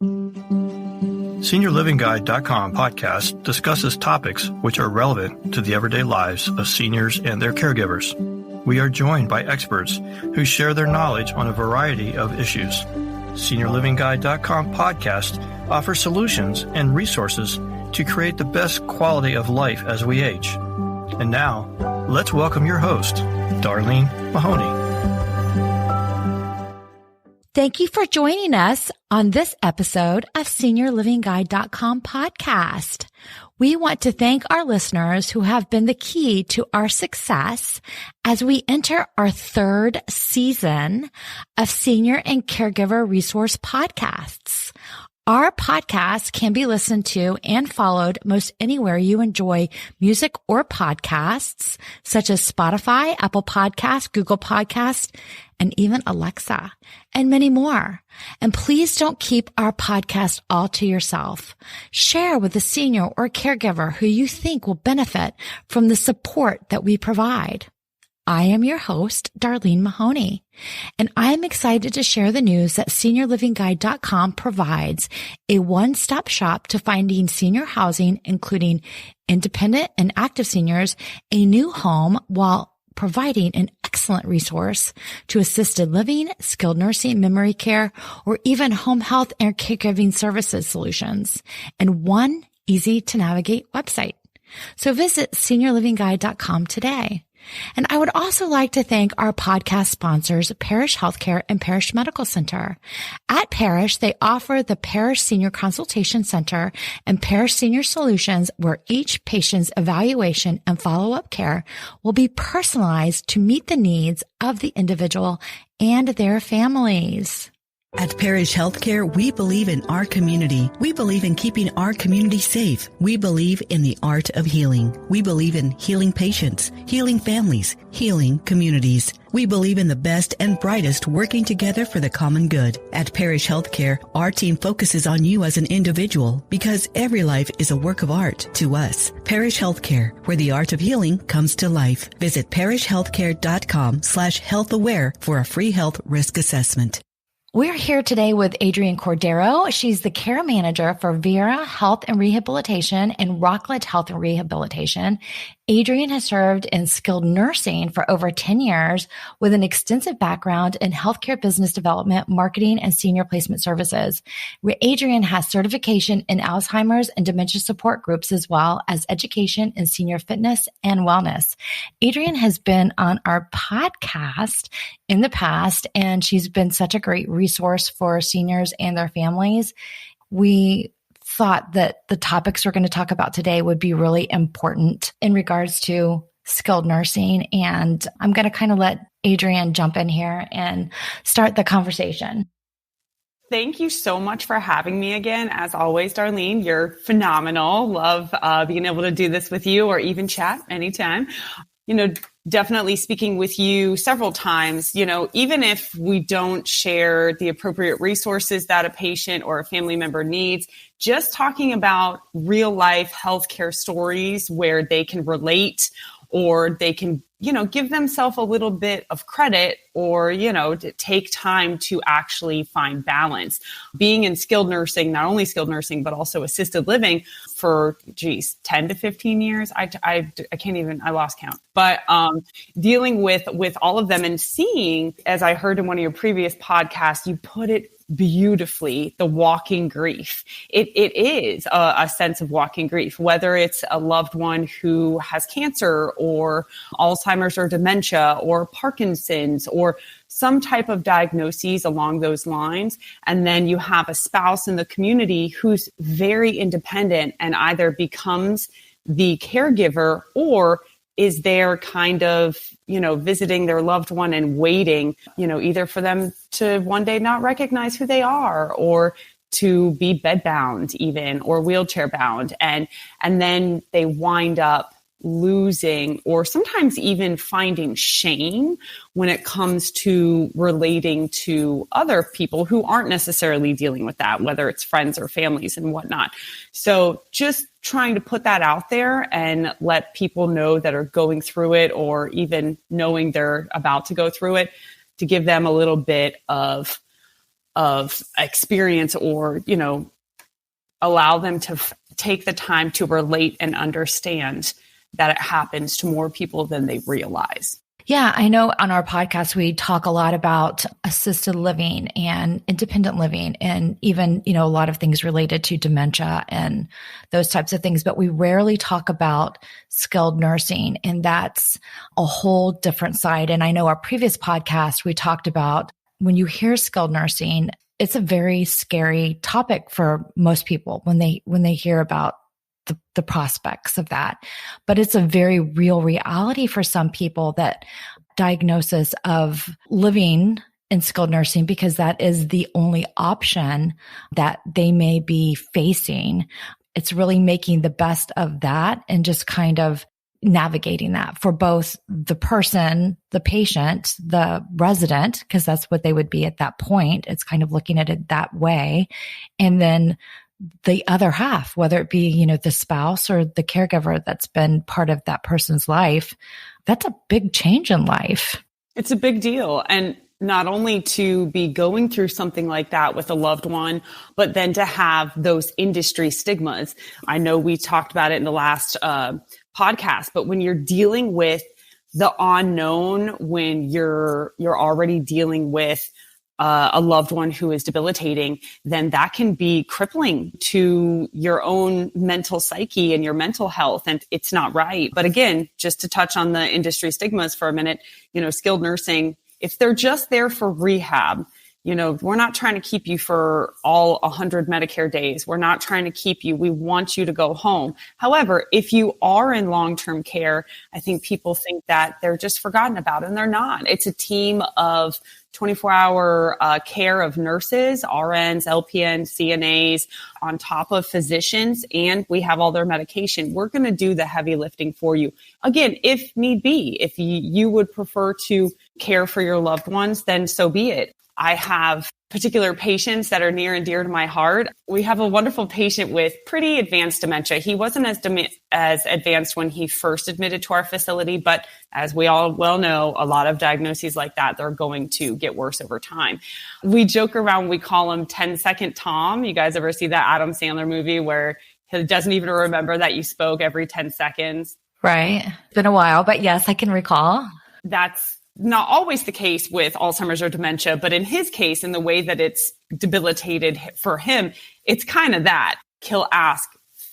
SeniorLivingGuide.com podcast discusses topics which are relevant to the everyday lives of seniors and their caregivers. We are joined by experts who share their knowledge on a variety of issues. SeniorLivingGuide.com podcast offers solutions and resources to create the best quality of life as we age. And now, let's welcome your host, Darlene Mahoney. Thank you for joining us on this episode of SeniorLivingGuide.com podcast. We want to thank our listeners who have been the key to our success as we enter our third season of Senior and Caregiver Resource Podcasts. Our podcast can be listened to and followed most anywhere you enjoy music or podcasts, such as Spotify, Apple Podcasts, Google Podcasts, and even Alexa, and many more. And please don't keep our podcast all to yourself. Share with a senior or caregiver who you think will benefit from the support that we provide. I am your host, Darlene Mahoney, and I am excited to share the news that SeniorLivingGuide.com provides a one-stop shop to finding senior housing, including independent and active seniors, a new home, while providing an excellent resource to assisted living, skilled nursing, memory care, or even home health and caregiving services solutions, and one easy-to-navigate website. So visit SeniorLivingGuide.com today. And I would also like to thank our podcast sponsors, Parish Healthcare and Parish Medical Center. At Parish, they offer the Parish Senior Consultation Center and Parish Senior Solutions, where each patient's evaluation and follow-up care will be personalized to meet the needs of the individual and their families. At Parish Healthcare, we believe in our community. We believe in keeping our community safe. We believe in the art of healing. We believe in healing patients, healing families, healing communities. We believe in the best and brightest working together for the common good. At Parish Healthcare, our team focuses on you as an individual because every life is a work of art to us. Parish Healthcare, where the art of healing comes to life. Visit parishhealthcare.com/healthaware for a free health risk assessment. We're here today with Adrienne Cordero. She's the care manager for Vera Health and Rehabilitation and Rockledge Health and Rehabilitation. Adrienne has served in skilled nursing for over 10 years with an extensive background in healthcare business development, marketing, and senior placement services. Adrienne has certification in Alzheimer's and dementia support groups, as well as education in senior fitness and wellness. Adrienne has been on our podcast in the past, and she's been such a great resource for seniors and their families. We thought that the topics we're going to talk about today would be really important in regards to skilled nursing. And I'm going to kind of let Adrienne jump in here and start the conversation. Thank you so much for having me again. As always, Darlene, you're phenomenal. Love being able to do this with you or even chat anytime. Definitely speaking with you several times, even if we don't share the appropriate resources that a patient or a family member needs, just talking about real life healthcare stories where they can relate or they can, give themselves a little bit of credit or, to take time to actually find balance. Being in skilled nursing, not only skilled nursing, but also assisted living for, 10 to 15 years. I can't even, I lost count. But dealing with all of them and seeing, as I heard in one of your previous podcasts, you put it beautifully, the walking grief. It is a sense of walking grief, whether it's a loved one who has cancer or Alzheimer's or dementia or Parkinson's or some type of diagnoses along those lines. And then you have a spouse in the community who's very independent and either becomes the caregiver or is there kind of, visiting their loved one and waiting, either for them to one day not recognize who they are or to be bedbound even or wheelchair bound. And then they wind up losing or sometimes even finding shame when it comes to relating to other people who aren't necessarily dealing with that, whether it's friends or families and whatnot. So just trying to put that out there and let people know that are going through it or even knowing they're about to go through it to give them a little bit of of experience or, allow them to take the time to relate and understand that it happens to more people than they realize. Yeah, I know on our podcast, we talk a lot about assisted living and independent living and even, a lot of things related to dementia and those types of things, but we rarely talk about skilled nursing. And that's a whole different side. And I know our previous podcast, we talked about when you hear skilled nursing, it's a very scary topic for most people when they hear about the prospects of that. But it's a very real reality for some people, that diagnosis of living in skilled nursing, because that is the only option that they may be facing. It's really making the best of that and just kind of navigating that for both the person, the patient, the resident, because that's what they would be at that point. It's kind of looking at it that way. And then the other half, whether it be, the spouse or the caregiver that's been part of that person's life, that's a big change in life. It's a big deal. And not only to be going through something like that with a loved one, but then to have those industry stigmas. I know we talked about it in the last podcast, but when you're dealing with the unknown, when you're already dealing with a loved one who is debilitating, then that can be crippling to your own mental psyche and your mental health. And it's not right. But again, just to touch on the industry stigmas for a minute, skilled nursing, if they're just there for rehab, we're not trying to keep you for all 100 Medicare days. We're not trying to keep you. We want you to go home. However, if you are in long-term care, I think people think that they're just forgotten about, and they're not. It's a team of 24-hour care of nurses, RNs, LPNs, CNAs, on top of physicians, and we have all their medication. We're going to do the heavy lifting for you. Again, if need be, if you would prefer to care for your loved ones, then so be it. I have particular patients that are near and dear to my heart. We have a wonderful patient with pretty advanced dementia. He wasn't as advanced when he first admitted to our facility, but as we all well know, a lot of diagnoses like that, they're going to get worse over time. We joke around, we call him 10-second Tom. You guys ever see that Adam Sandler movie where he doesn't even remember that you spoke every 10 seconds? Right. It's been a while, but yes, I can recall. That's not always the case with Alzheimer's or dementia, but in his case, in the way that it's debilitated for him, it's kind of that. He'll ask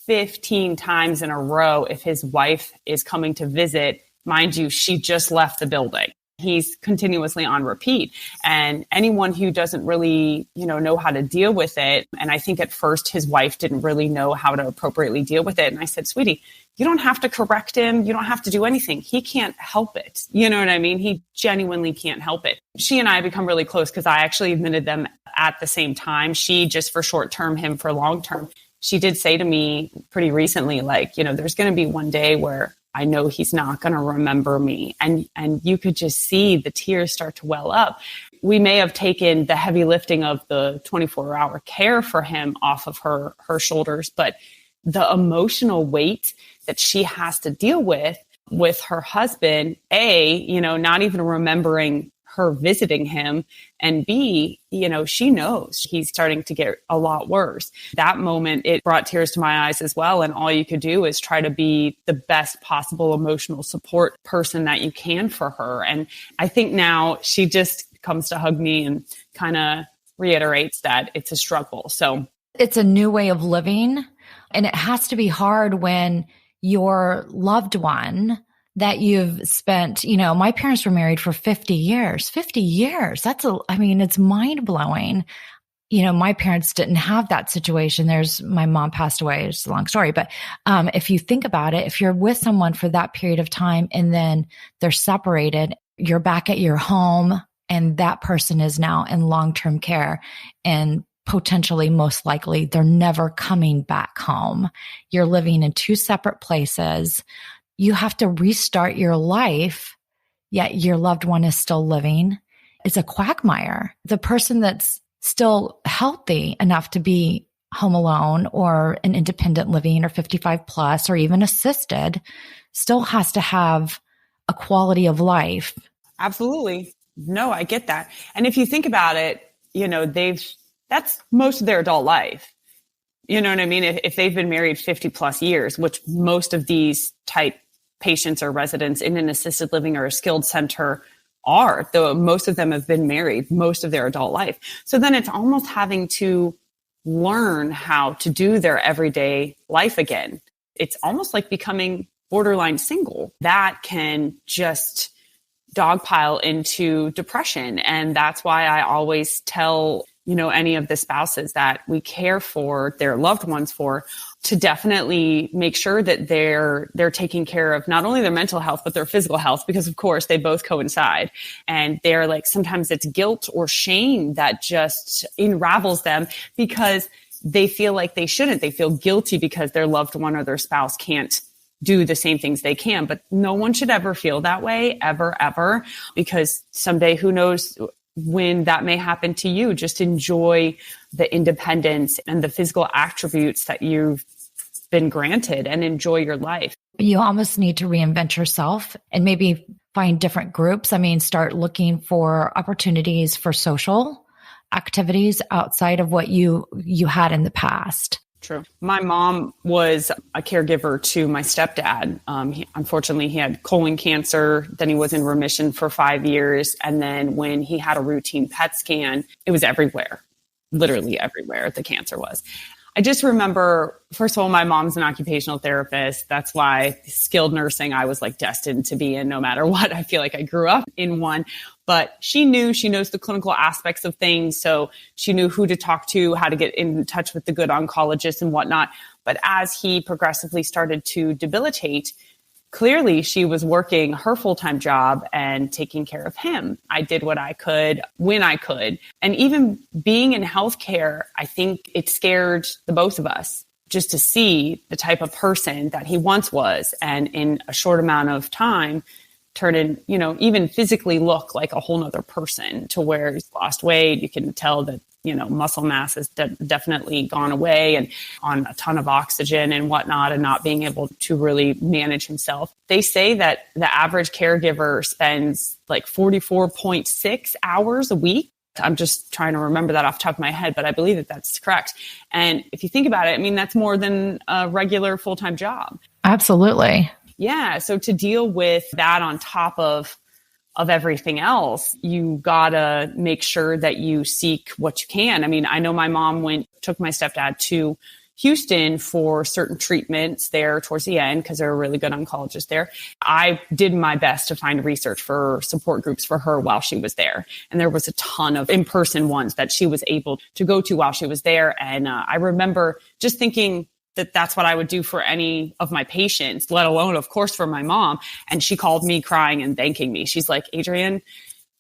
15 times in a row if his wife is coming to visit. Mind you, she just left the building. He's continuously on repeat. And anyone who doesn't really, know how to deal with it, and I think at first his wife didn't really know how to appropriately deal with it. And I said, sweetie, you don't have to correct him. You don't have to do anything. He can't help it. You know what I mean? He genuinely can't help it. She and I have become really close because I actually admitted them at the same time. She just for short term, him for long term. She did say to me pretty recently, there's going to be one day where I know he's not going to remember me. And you could just see the tears start to well up. We may have taken the heavy lifting of the 24-hour care for him off of her shoulders, but the emotional weight that she has to deal with her husband, not even remembering her visiting him, and B, she knows he's starting to get a lot worse. That moment, it brought tears to my eyes as well. And all you could do is try to be the best possible emotional support person that you can for her. And I think now she just comes to hug me and kind of reiterates that it's a struggle. So it's a new way of living. And it has to be hard when your loved one that you've spent, my parents were married for 50 years. 50 years. It's mind blowing. My parents didn't have that situation. My mom passed away. It's a long story. But if you think about it, if you're with someone for that period of time and then they're separated, you're back at your home and that person is now in long-term care and potentially, most likely, they're never coming back home. You're living in two separate places. You have to restart your life, yet your loved one is still living. It's a quagmire. The person that's still healthy enough to be home alone or an independent living or 55 plus or even assisted still has to have a quality of life. Absolutely. No, I get that. And if you think about it, that's most of their adult life. You know what I mean? If they've been married 50 plus years, which most of these type patients or residents in an assisted living or a skilled center are, though most of them have been married most of their adult life. So then it's almost having to learn how to do their everyday life again. It's almost like becoming borderline single. That can just dogpile into depression. And that's why I always tell, any of the spouses that we care for, their loved ones for, to definitely make sure that they're taking care of not only their mental health, but their physical health, because of course they both coincide. And they're like, sometimes it's guilt or shame that just unravels them because they feel like they shouldn't. They feel guilty because their loved one or their spouse can't do the same things they can. But no one should ever feel that way, ever, because someday, who knows when that may happen to you. Just enjoy the independence and the physical attributes that you've been granted and enjoy your life. You almost need to reinvent yourself and maybe find different groups. Start looking for opportunities for social activities outside of what you had in the past. True. My mom was a caregiver to my stepdad. Unfortunately, he had colon cancer. Then he was in remission for 5 years. And then when he had a routine PET scan, it was everywhere, literally everywhere the cancer was. I just remember, first of all, my mom's an occupational therapist. That's why skilled nursing, I was like destined to be in no matter what. I feel like I grew up in one, but she knows the clinical aspects of things. So she knew who to talk to, how to get in touch with the good oncologists and whatnot. But as he progressively started to debilitate, clearly she was working her full-time job and taking care of him. I did what I could when I could. And even being in healthcare, I think it scared the both of us just to see the type of person that he once was. And in a short amount of time, turn in, even physically look like a whole nother person, to where he's lost weight. You can tell that, muscle mass has definitely gone away and on a ton of oxygen and whatnot, and not being able to really manage himself. They say that the average caregiver spends like 44.6 hours a week. I'm just trying to remember that off the top of my head, but I believe that that's correct. And if you think about it, that's more than a regular full-time job. Absolutely. Yeah. So to deal with that on top of everything else, you gotta make sure that you seek what you can. I know my mom took my stepdad to Houston for certain treatments there towards the end, because they're a really good oncologist there. I did my best to find research for support groups for her while she was there. And there was a ton of in-person ones that she was able to go to while she was there. And I remember just thinking that that's what I would do for any of my patients, let alone, of course, for my mom. And she called me crying and thanking me. She's like, Adrienne,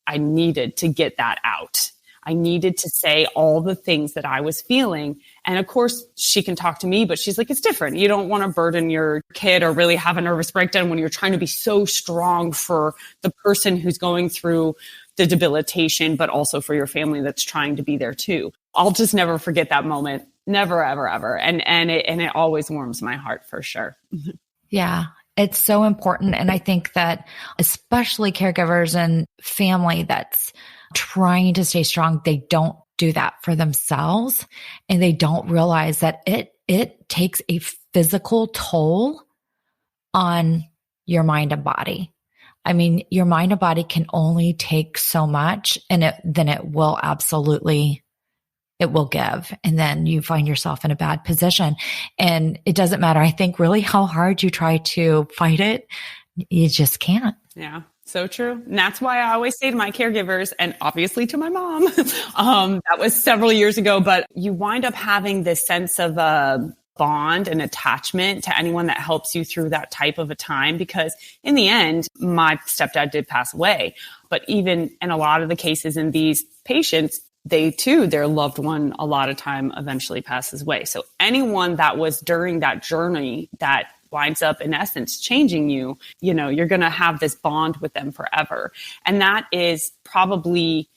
I needed to get that out. I needed to say all the things that I was feeling. And of course, she can talk to me, but she's like, it's different. You don't want to burden your kid or really have a nervous breakdown when you're trying to be so strong for the person who's going through the debilitation, but also for your family that's trying to be there too. I'll just never forget that moment. Never, ever, ever. And it always warms my heart for sure. Yeah. It's so important. And I think that especially caregivers and family that's trying to stay strong, they don't do that for themselves. And they don't realize that it takes a physical toll on your mind and body. Your mind and body can only take so much, and then it will give. And then you find yourself in a bad position. And it doesn't matter, I think, really how hard you try to fight it, you just can't. Yeah, so true. And that's why I always say to my caregivers, and obviously to my mom, that was several years ago, but you wind up having this sense of bond and attachment to anyone that helps you through that type of a time. Because in the end, my stepdad did pass away. But even in a lot of the cases in these patients, they too, their loved one a lot of time eventually passes away. So anyone that was during that journey that winds up in essence changing you, you're going to have this bond with them forever. And that is probably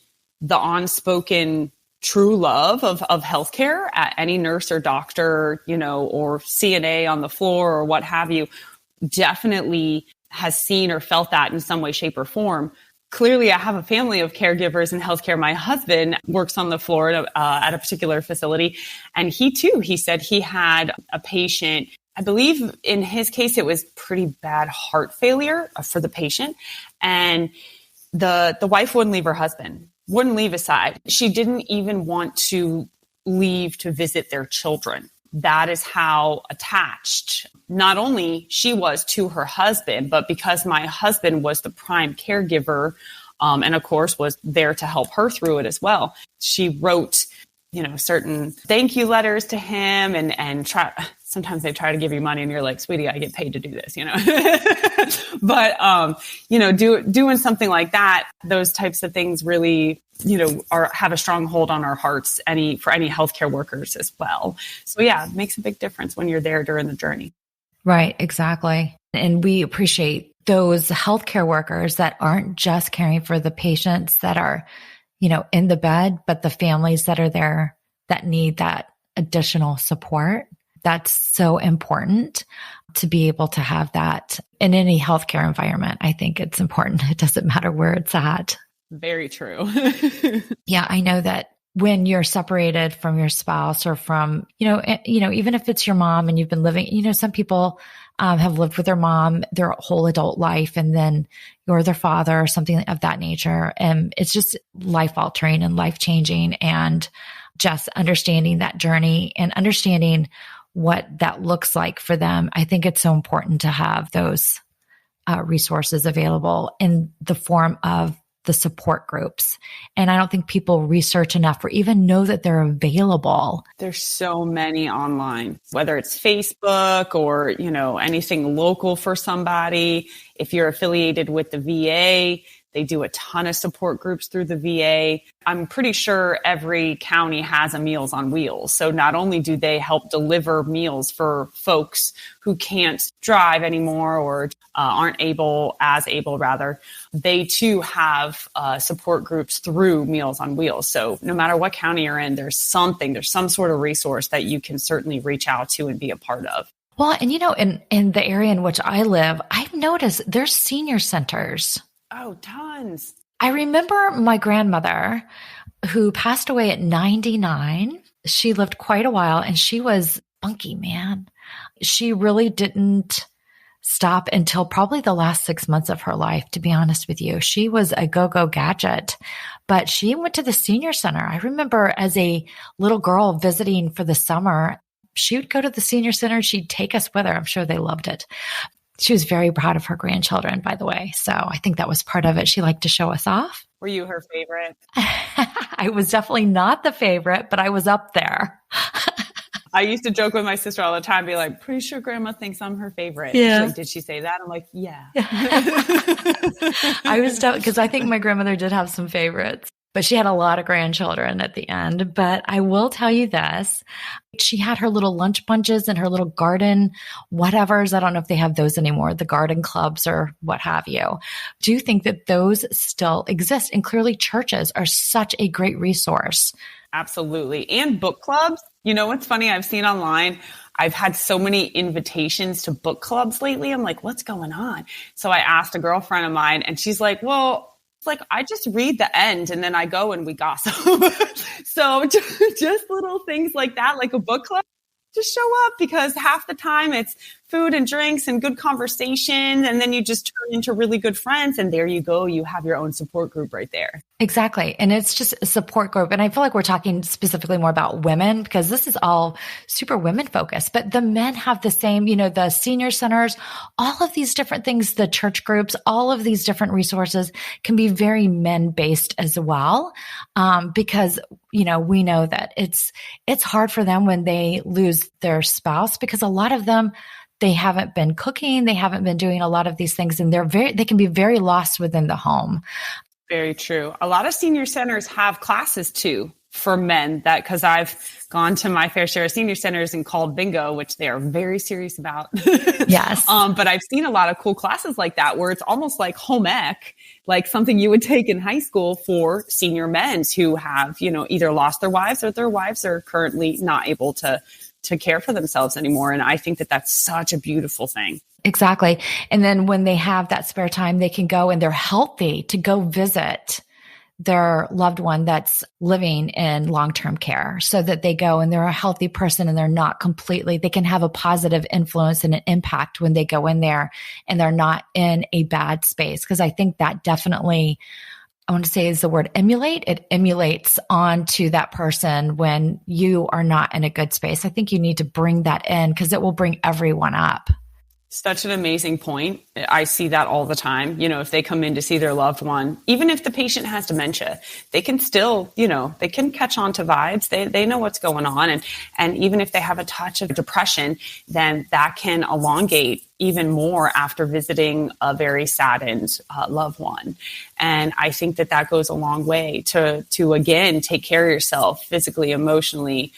the unspoken true love of healthcare. Any nurse or doctor, or CNA on the floor or what have you, definitely has seen or felt that in some way, shape, or form. clearly I have a family of caregivers in healthcare. My husband works on the floor at a particular facility. And he said he had a patient, I believe in his case, it was pretty bad heart failure for the patient. And the wife wouldn't leave her husband, wouldn't leave his side. She didn't even want to leave to visit their children. That is how attached not only she was to her husband, but because my husband was the prime caregiver, and of course was there to help her through it as well. She wrote, certain thank you letters to him and sometimes they try to give you money and you're like, sweetie, I get paid to do this, but, doing something like that, those types of things really, have a strong hold on our hearts, for any healthcare workers as well. So yeah, it makes a big difference when you're there during the journey. Right. Exactly. And we appreciate those healthcare workers that aren't just caring for the patients that are, in the bed, but the families that are there that need that additional support. That's so important to be able to have that in any healthcare environment. I think it's important. It doesn't matter where it's at. Very true. Yeah, I know that when you're separated from your spouse or from, even if it's your mom and you've been living, some people have lived with their mom their whole adult life, and then you're their father or something of that nature. And it's just life altering and life changing, and just understanding that journey and understanding what that looks like for them. I think it's so important to have those resources available in the form of the support groups. And I don't think people research enough or even know that they're available. There's so many online, whether it's Facebook or, anything local for somebody. If you're affiliated with the VA, they do a ton of support groups through the VA. I'm pretty sure every county has a Meals on Wheels. So not only do they help deliver meals for folks who can't drive anymore or aren't able, they too have support groups through Meals on Wheels. So no matter what county you're in, there's some sort of resource that you can certainly reach out to and be a part of. Well, and in the area in which I live, I've noticed there's senior centers. Oh, tons. I remember my grandmother who passed away at 99. She lived quite a while and she was funky, man. She really didn't stop until probably the last 6 months of her life, to be honest with you. She was a go-go gadget, but she went to the senior center. I remember as a little girl visiting for the summer, she would go to the senior center. She'd take us with her. I'm sure they loved it. She was very proud of her grandchildren, by the way. So I think that was part of it. She liked to show us off. Were you her favorite? I was definitely not the favorite, but I was up there. I used to joke with my sister all the time, be like, pretty sure grandma thinks I'm her favorite. Yeah. Like, did she say that? I'm like, yeah. I was because I think my grandmother did have some favorites, but she had a lot of grandchildren at the end. But I will tell you this, she had her little lunch bunches and her little garden whatevers. I don't know if they have those anymore, the garden clubs or what have you. Do you think that those still exist? And clearly churches are such a great resource. Absolutely. And book clubs. You know what's funny? I've seen online, I've had so many invitations to book clubs lately. I'm like, what's going on? So I asked a girlfriend of mine and she's like, well, it's like, I just read the end and then I go and we gossip. So just little things like that, like a book club, just show up because half the time it's food and drinks and good conversation. And then you just turn into really good friends. And there you go. You have your own support group right there. Exactly. And it's just a support group. And I feel like we're talking specifically more about women because this is all super women focused, but the men have the same, the senior centers, all of these different things, the church groups, all of these different resources can be very men based as well. Because, we know that it's hard for them when they lose their spouse because a lot of them, they haven't been cooking. They haven't been doing a lot of these things and they can be very lost within the home. Very true. A lot of senior centers have classes too for men because I've gone to my fair share of senior centers and called bingo, which they are very serious about. Yes. But I've seen a lot of cool classes like that where it's almost like home ec, like something you would take in high school for senior men who have, either lost their wives or their wives are currently not able to care for themselves anymore. And I think that that's such a beautiful thing. Exactly. And then when they have that spare time, they can go and they're healthy to go visit their loved one that's living in long-term care, so that they go and they're a healthy person and they're not completely, they can have a positive influence and an impact when they go in there and they're not in a bad space. Because I think that definitely, I want to say is the word emulate. It emulates onto that person when you are not in a good space. I think you need to bring that in because it will bring everyone up. Such an amazing point. I see that all the time. If they come in to see their loved one, even if the patient has dementia, they can still, they can catch on to vibes. They know what's going on. And even if they have a touch of depression, then that can elongate even more after visiting a very saddened loved one. And I think that goes a long way to again, take care of yourself physically, emotionally,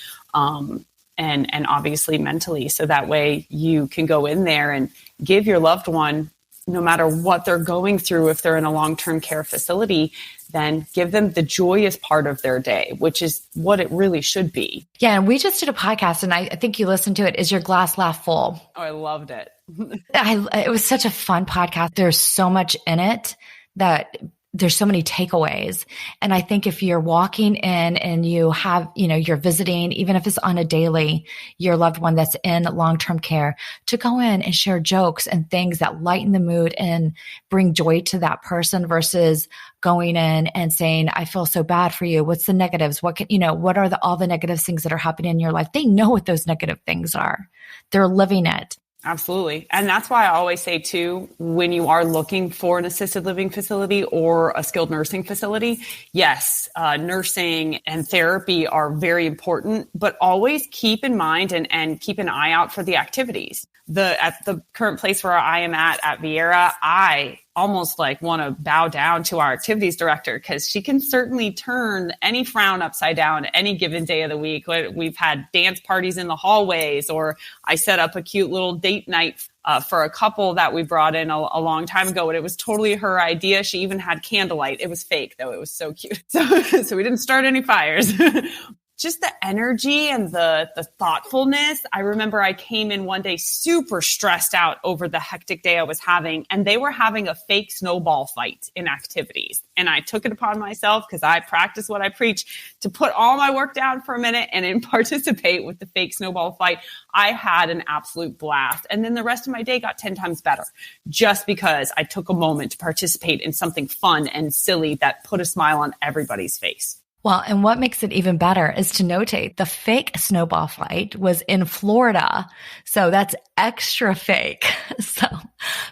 and obviously mentally. So that way you can go in there and give your loved one, no matter what they're going through, if they're in a long-term care facility, then give them the joyous part of their day, which is what it really should be. Yeah. And we just did a podcast and I think you listened to it. Is your glass half full? Oh, I loved it. It was such a fun podcast. There's so much in it that there's so many takeaways. And I think if you're walking in and you have, you're visiting, even if it's on a daily, your loved one that's in long-term care, to go in and share jokes and things that lighten the mood and bring joy to that person versus going in and saying, I feel so bad for you. What's the negatives? What are all the negative things that are happening in your life? They know what those negative things are. They're living it. Absolutely. And that's why I always say too, when you are looking for an assisted living facility or a skilled nursing facility, yes, nursing and therapy are very important, but always keep in mind and keep an eye out for the activities. At the current place where I am at Vieira, I almost want to bow down to our activities director because she can certainly turn any frown upside down any given day of the week. We've had dance parties in the hallways, or I set up a cute little date night for a couple that we brought in a long time ago, and it was totally her idea. She even had candlelight. It was fake though. It was so cute. So we didn't start any fires. Just the energy and the thoughtfulness. I remember I came in one day super stressed out over the hectic day I was having, and they were having a fake snowball fight in activities. And I took it upon myself, because I practice what I preach, to put all my work down for a minute and participate with the fake snowball fight. I had an absolute blast. And then the rest of my day got 10 times better, just because I took a moment to participate in something fun and silly that put a smile on everybody's face. Well, and what makes it even better is to notate the fake snowball fight was in Florida. So that's extra fake. So,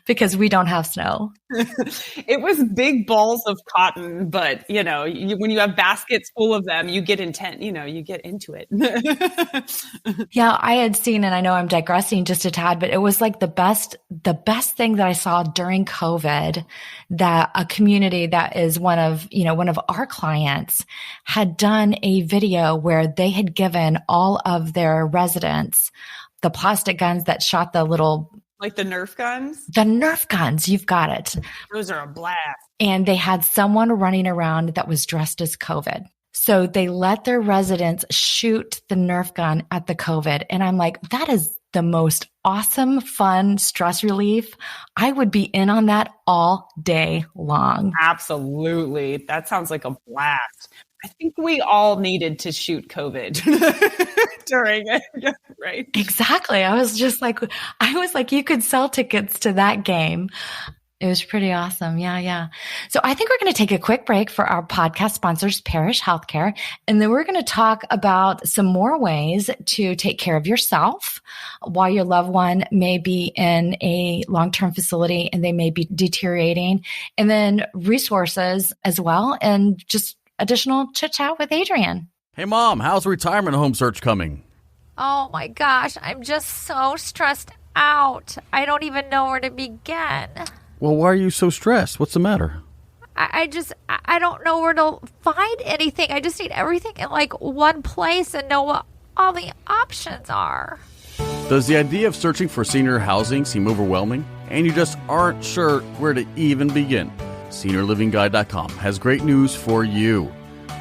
because we don't have snow. It was big balls of cotton, but when you have baskets full of them, you get intent, you get into it. Yeah, I had seen, and I know I'm digressing just a tad, but it was like the best thing that I saw during COVID, that a community that is one of our clients had done a video where they had given all of their residents the plastic guns that shot the little... Like the Nerf guns? The Nerf guns, you've got it. Those are a blast. And they had someone running around that was dressed as COVID. So they let their residents shoot the Nerf gun at the COVID. And I'm like, that is the most awesome, fun stress relief. I would be in on that all day long. Absolutely. That sounds like a blast. I think we all needed to shoot COVID during it, right? Exactly. I was like, you could sell tickets to that game. It was pretty awesome. Yeah. So I think we're going to take a quick break for our podcast sponsors, Parish Healthcare. And then we're going to talk about some more ways to take care of yourself while your loved one may be in a long-term facility and they may be deteriorating, and then resources as well, and just additional chit chat with Adrian. Hey Mom, how's the retirement home search coming? Oh my gosh, I'm just so stressed out. I don't even know where to begin. Well, why are you so stressed? What's the matter? I don't know where to find anything. I just need everything in one place and know what all the options are. Does the idea of searching for senior housing seem overwhelming and you just aren't sure where to even begin? SeniorLivingGuide.com has great news for you.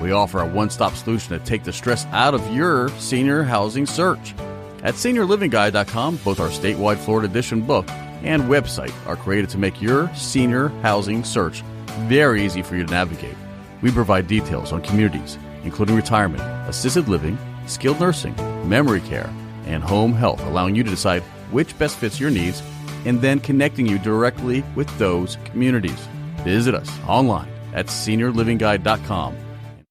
We offer a one-stop solution to take the stress out of your senior housing search. At SeniorLivingGuide.com, both our statewide Florida edition book and website are created to make your senior housing search very easy for you to navigate. We provide details on communities, including retirement, assisted living, skilled nursing, memory care, and home health, allowing you to decide which best fits your needs and then connecting you directly with those communities. Visit us online at SeniorLivingGuide.com.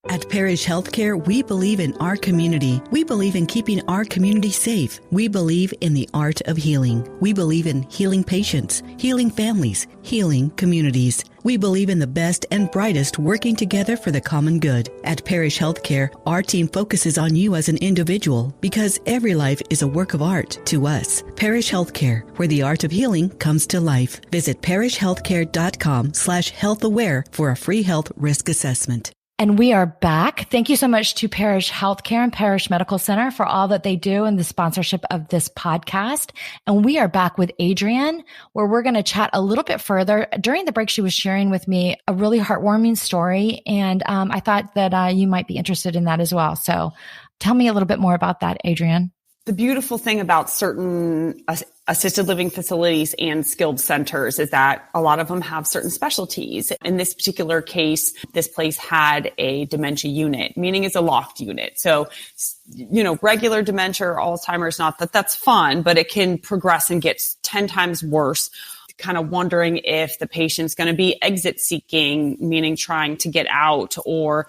At Parish Healthcare, we believe in our community. We believe in keeping our community safe. We believe in the art of healing. We believe in healing patients, healing families, healing communities. We believe in the best and brightest working together for the common good. At Parish Healthcare, our team focuses on you as an individual because every life is a work of art to us. Parish Healthcare, where the art of healing comes to life. Visit parishhealthcare.com/healthaware for a free health risk assessment. And we are back. Thank you so much to Parish Healthcare and Parish Medical Center for all that they do and the sponsorship of this podcast. And we are back with Adrienne, where we're going to chat a little bit further. During the break, she was sharing with me a really heartwarming story. And I thought that you might be interested in that as well. So tell me a little bit more about that, Adrienne. The beautiful thing about certain assisted living facilities and skilled centers is that a lot of them have certain specialties. In this particular case, this place had a dementia unit, meaning it's a locked unit. So, regular dementia or Alzheimer's, not that that's fun, but it can progress and get 10 times worse. Kind of wondering if the patient's going to be exit seeking, meaning trying to get out, or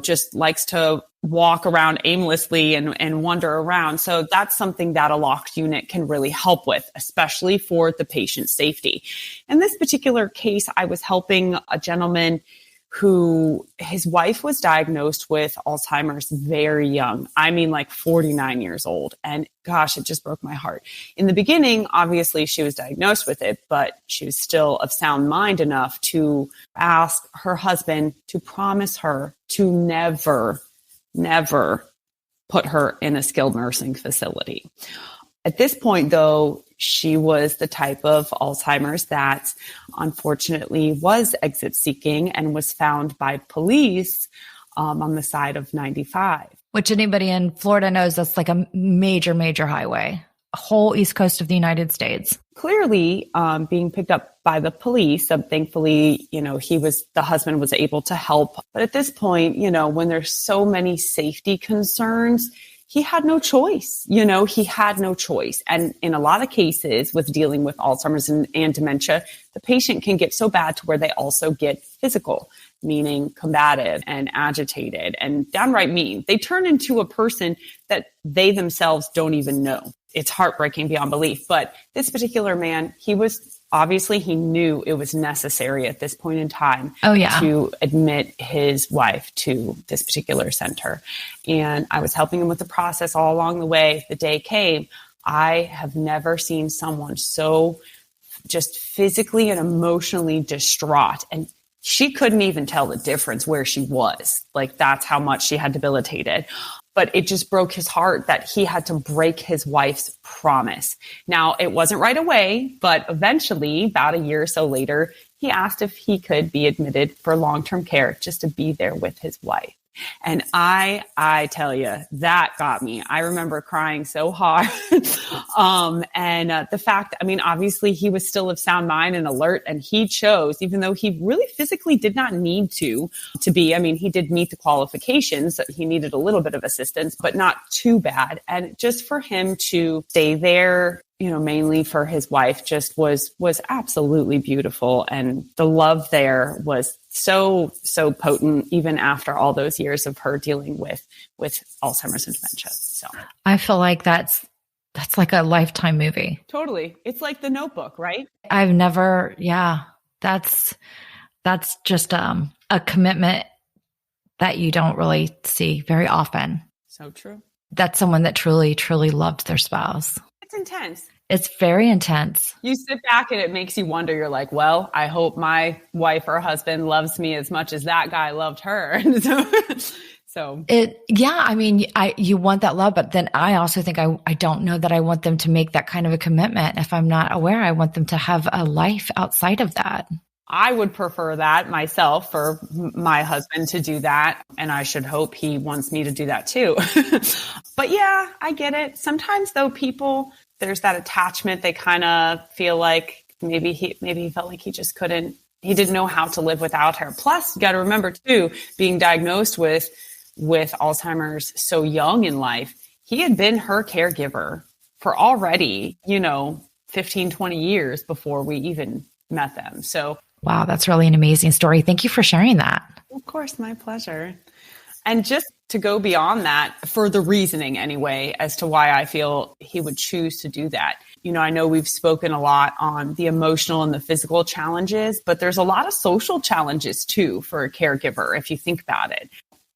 just likes to walk around aimlessly and wander around. So that's something that a locked unit can really help with, especially for the patient's safety. In this particular case, I was helping a gentleman who his wife was diagnosed with Alzheimer's very young. I mean, like 49 years old. And gosh, it just broke my heart. In the beginning, obviously she was diagnosed with it, but she was still of sound mind enough to ask her husband to promise her to never put her in a skilled nursing facility. At this point, though, she was the type of Alzheimer's that unfortunately was exit seeking and was found by police on the side of 95. Which anybody in Florida knows that's like a major, major highway, a whole east coast of the United States. Clearly being picked up by the police. Thankfully, the husband was able to help. But at this point, when there's so many safety concerns, he had no choice. He had no choice. And in a lot of cases with dealing with Alzheimer's and dementia, the patient can get so bad to where they also get physical, meaning combative and agitated and downright mean. They turn into a person that they themselves don't even know. It's heartbreaking beyond belief. But this particular man, he knew it was necessary at this point in time to admit his wife to this particular center. And I was helping him with the process all along the way. The day came. I have never seen someone so just physically and emotionally distraught. And she couldn't even tell the difference where she was. Like, that's how much she had debilitated. But it just broke his heart that he had to break his wife's promise. Now, it wasn't right away, but eventually, about a year or so later, he asked if he could be admitted for long-term care just to be there with his wife. And I tell you, that got me. I remember crying so hard. The fact, obviously he was still of sound mind and alert, and he chose, even though he really physically did not need to be, he did meet the qualifications. He needed a little bit of assistance, but not too bad. And just for him to stay there, mainly for his wife, just was absolutely beautiful. And the love there was so potent, even after all those years of her dealing with Alzheimer's and dementia. So I feel like that's like a Lifetime movie. Totally. It's like The Notebook, right? I've never, that's just a commitment that you don't really see very often. So true. That's someone that truly, truly loved their spouse. It's intense. It's very intense. You sit back and it makes you wonder. You're like, well, I hope my wife or husband loves me as much as that guy loved her. You want that love, but then I also think I don't know that I want them to make that kind of a commitment. If I'm not aware, I want them to have a life outside of that. I would prefer that myself for my husband to do that. And I should hope he wants me to do that too. But yeah, I get it. Sometimes though, people, there's that attachment. They kind of feel like maybe he felt like he just couldn't, he didn't know how to live without her. Plus, you got to remember too, being diagnosed with Alzheimer's so young in life, he had been her caregiver for already, 15, 20 years before we even met them. So wow, that's really an amazing story. Thank you for sharing that. of course, my pleasure. And just to go beyond that, for the reasoning anyway, as to why I feel he would choose to do that. I know we've spoken a lot on the emotional and the physical challenges, but there's a lot of social challenges too for a caregiver, if you think about it.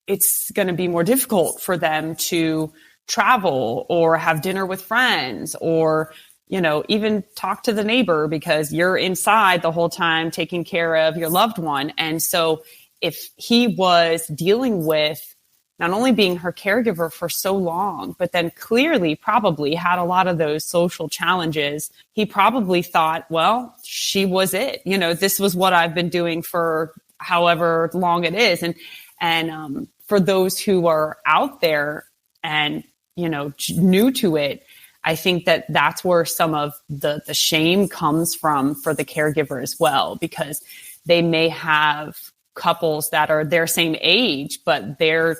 It's going to be more difficult for them to travel or have dinner with friends or even talk to the neighbor because you're inside the whole time taking care of your loved one. And so if he was dealing with not only being her caregiver for so long, but then clearly probably had a lot of those social challenges, he probably thought, well, she was it. This was what I've been doing for however long it is. And for those who are out there and, new to it, I think that that's where some of the shame comes from for the caregiver as well, because they may have couples that are their same age, but their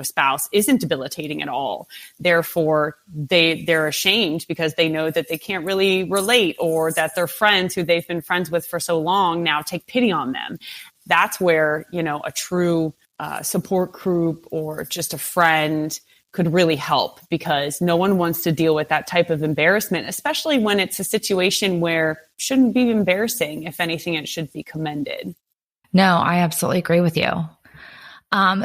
spouse isn't debilitating at all. Therefore, they're ashamed because they know that they can't really relate, or that their friends who they've been friends with for so long now take pity on them. That's where, a true support group or just a friend could really help, because no one wants to deal with that type of embarrassment, especially when it's a situation where it shouldn't be embarrassing. If anything, it should be commended. No, I absolutely agree with you.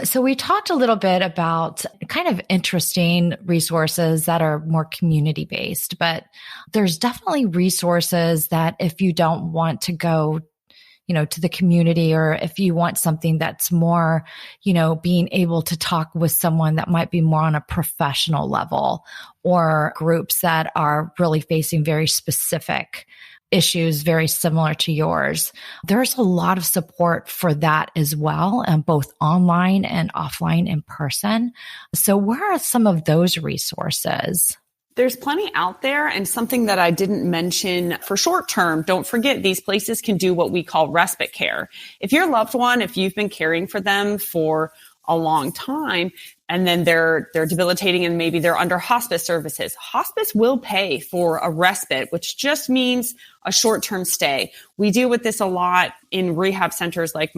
So we talked a little bit about kind of interesting resources that are more community-based, but there's definitely resources that if you don't want to go to the community, or if you want something that's more, being able to talk with someone that might be more on a professional level, or groups that are really facing very specific issues very similar to yours. There's a lot of support for that as well, and both online and offline in person. So where are some of those resources? There's plenty out there, and something that I didn't mention for short term, don't forget these places can do what we call respite care. If your loved one, if you've been caring for them for a long time, and then they're debilitating and maybe they're under hospice services, hospice will pay for a respite, which just means a short-term stay. We deal with this a lot in rehab centers like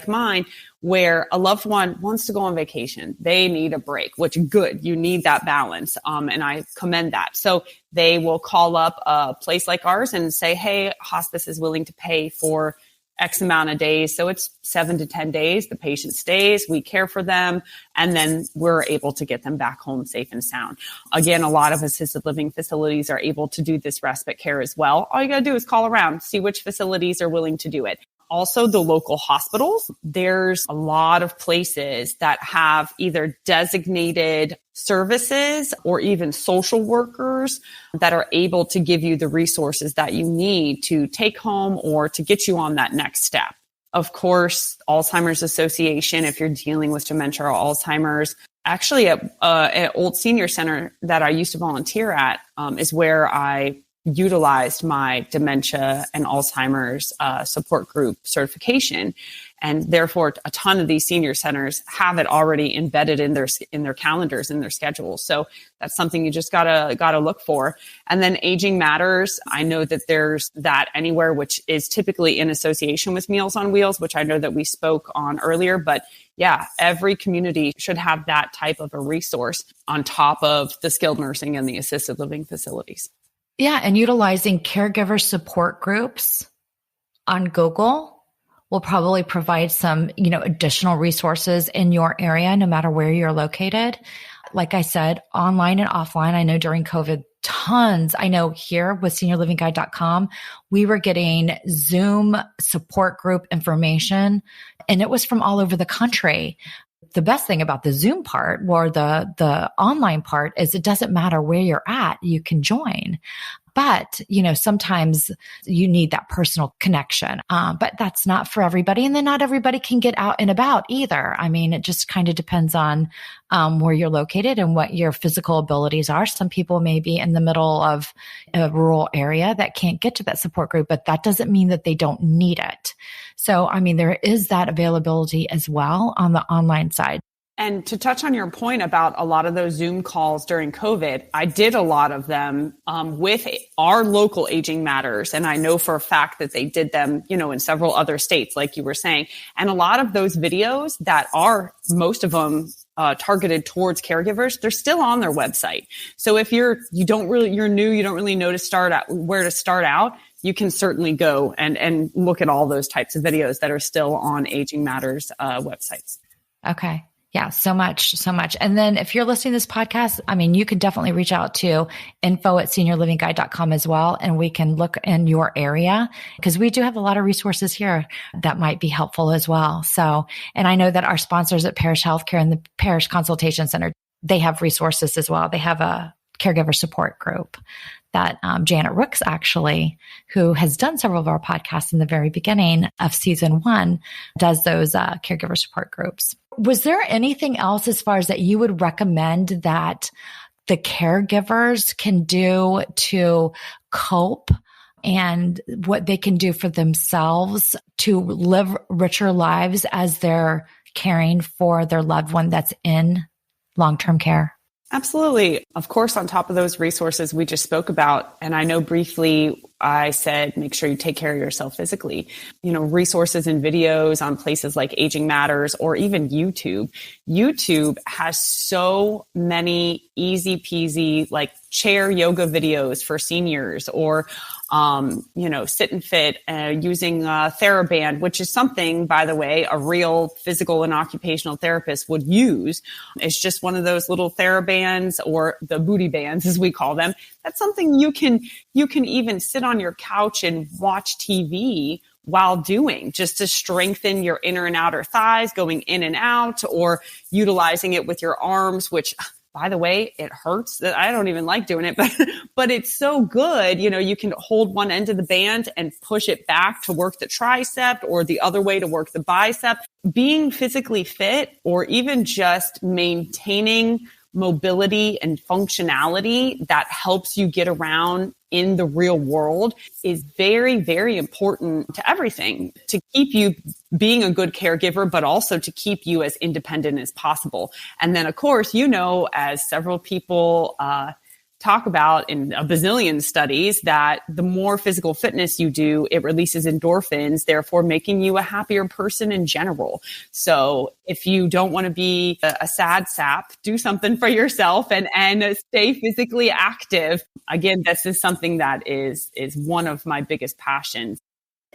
mine, where a loved one wants to go on vacation. They need a break, which good. You need that balance. And I commend that. So they will call up a place like ours and say, hey, hospice is willing to pay for X amount of days. So it's 7 to 10 days. The patient stays, we care for them, and then we're able to get them back home safe and sound. Again, a lot of assisted living facilities are able to do this respite care as well. All you got to do is call around, see which facilities are willing to do it. Also, the local hospitals, there's a lot of places that have either designated services or even social workers that are able to give you the resources that you need to take home or to get you on that next step. Of course, Alzheimer's Association, if you're dealing with dementia or Alzheimer's, actually at Old Senior Center that I used to volunteer at is where I utilized my dementia and Alzheimer's support group certification. And therefore, a ton of these senior centers have it already embedded in their calendars, in their schedules. So that's something you just gotta look for. And then Aging Matters. I know that there's that anywhere, which is typically in association with Meals on Wheels, which I know that we spoke on earlier. But yeah, every community should have that type of a resource on top of the skilled nursing and the assisted living facilities. Yeah, and utilizing caregiver support groups on Google will probably provide some, additional resources in your area, no matter where you're located. Like I said, online and offline. I know during COVID, tons. I know here with SeniorLivingGuide.com, we were getting Zoom support group information, and it was from all over the country. The best thing about the Zoom part or the online part is it doesn't matter where you're at, you can join. But, sometimes you need that personal connection. But that's not for everybody. And then not everybody can get out and about either. I mean, it just kind of depends on where you're located and what your physical abilities are. Some people may be in the middle of a rural area that can't get to that support group, but that doesn't mean that they don't need it. So, I mean, there is that availability as well on the online side. And to touch on your point about a lot of those Zoom calls during COVID, I did a lot of them with our local Aging Matters. And I know for a fact that they did them, in several other states, like you were saying. And a lot of those videos that are, most of them, targeted towards caregivers, they're still on their website. So if you're new, you don't really know where to start out, you can certainly go and look at all those types of videos that are still on Aging Matters websites. Okay. Yeah, so much. And then if you're listening to this podcast, I mean, you can definitely reach out to info@SeniorLivingGuide.com as well. And we can look in your area because we do have a lot of resources here that might be helpful as well. So, and I know that our sponsors at Parish Healthcare and the Parish Consultation Center, they have resources as well. They have a caregiver support group that Janet Rooks actually, who has done several of our podcasts in the very beginning of season 1, does those caregiver support groups. Was there anything else as far as that you would recommend that the caregivers can do to cope and what they can do for themselves to live richer lives as they're caring for their loved one that's in long-term care? Absolutely. Of course, on top of those resources we just spoke about, and I know briefly I said, make sure you take care of yourself physically. Resources and videos on places like Aging Matters or even YouTube. YouTube has so many easy peasy, like chair yoga videos for seniors or sit and fit using TheraBand, which is something, by the way, a real physical and occupational therapist would use. It's just one of those little TheraBands or the booty bands, as we call them. That's something you can even sit on your couch and watch TV while doing, just to strengthen your inner and outer thighs, going in and out, or utilizing it with your arms, which, by the way, it hurts. I don't even like doing it, but it's so good. You can hold one end of the band and push it back to work the tricep or the other way to work the bicep. Being physically fit or even just maintaining mobility and functionality that helps you get around in the real world is very, very important to everything, to keep you being a good caregiver, but also to keep you as independent as possible. And then, of course, as several people talk about in a bazillion studies, that the more physical fitness you do, it releases endorphins, therefore making you a happier person in general. So if you don't want to be a sad sap, do something for yourself and stay physically active. Again, this is something that is one of my biggest passions.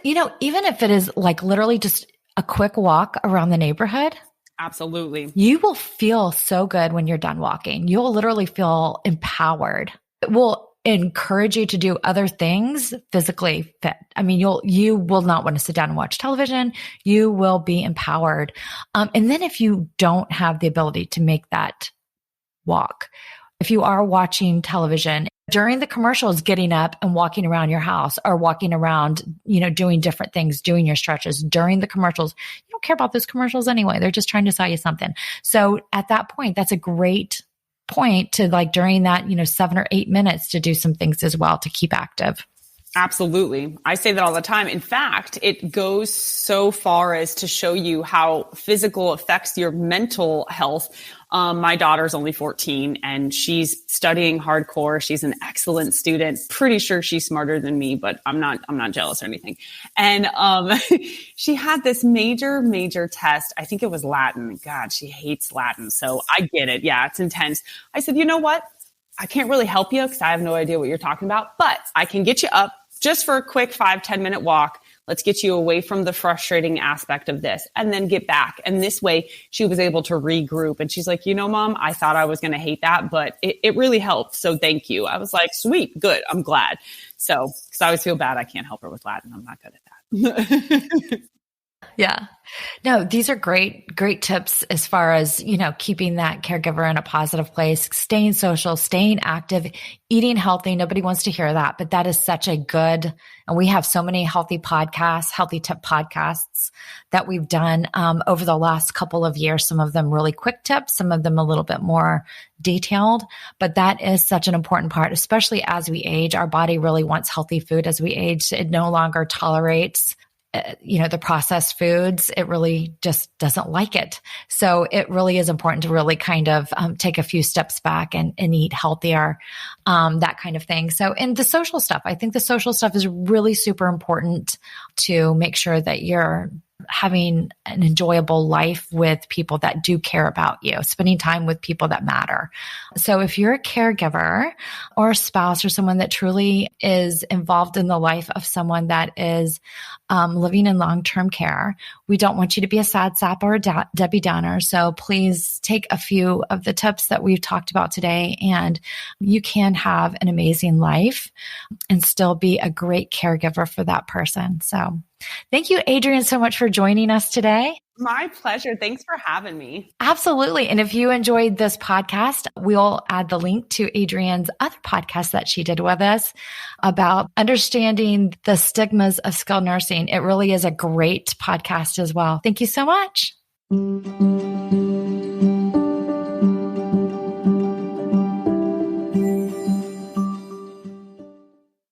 Even if it is like literally just a quick walk around the neighborhood. Absolutely. You will feel so good when you're done walking. You'll literally feel empowered. It will encourage you to do other things physically fit. I mean, you will not want to sit down and watch television. You will be empowered. And then if you don't have the ability to make that walk, if you are watching television, during the commercials, getting up and walking around your house or walking around, doing different things, doing your stretches during the commercials, you don't care about those commercials anyway. They're just trying to sell you something. So at that point, that's a great point to during that, 7 or 8 minutes to do some things as well to keep active. Absolutely. I say that all the time. In fact, it goes so far as to show you how physical affects your mental health. My daughter's only 14 and she's studying hardcore. She's an excellent student. Pretty sure she's smarter than me, but I'm not jealous or anything. And, she had this major test. I think it was Latin. God, she hates Latin. So I get it. Yeah, it's intense. I said, you know what? I can't really help you because I have no idea what you're talking about, but I can get you up just for a quick 5-10 minute walk. Let's get you away from the frustrating aspect of this and then get back. And this way she was able to regroup. And she's like, Mom, I thought I was going to hate that, but it really helped. So thank you. I was like, sweet, good. I'm glad. So, because I always feel bad I can't help her with Latin. I'm not good at that. Yeah. No, these are great tips as far as, keeping that caregiver in a positive place, staying social, staying active, eating healthy. Nobody wants to hear that, but that is such a good, and we have so many healthy podcasts, healthy tip podcasts that we've done over the last couple of years. Some of them really quick tips, some of them a little bit more detailed, but that is such an important part, especially as we age. Our body really wants healthy food as we age. It no longer tolerates the processed foods. It really just doesn't like it. So it really is important to really kind of take a few steps back and eat healthier, that kind of thing. So, and the social stuff, I think the social stuff is really super important to make sure that you're having an enjoyable life with people that do care about you, spending time with people that matter. So if you're a caregiver or a spouse or someone that truly is involved in the life of someone that is living in long-term care, we don't want you to be a sad sap or a Debbie Downer. So please take a few of the tips that we've talked about today, and you can have an amazing life and still be a great caregiver for that person. So thank you, Adrienne, so much for joining us today. My pleasure. Thanks for having me. Absolutely. And if you enjoyed this podcast, we'll add the link to Adrienne's other podcast that she did with us about understanding the stigmas of skilled nursing. It really is a great podcast as well. Thank you so much.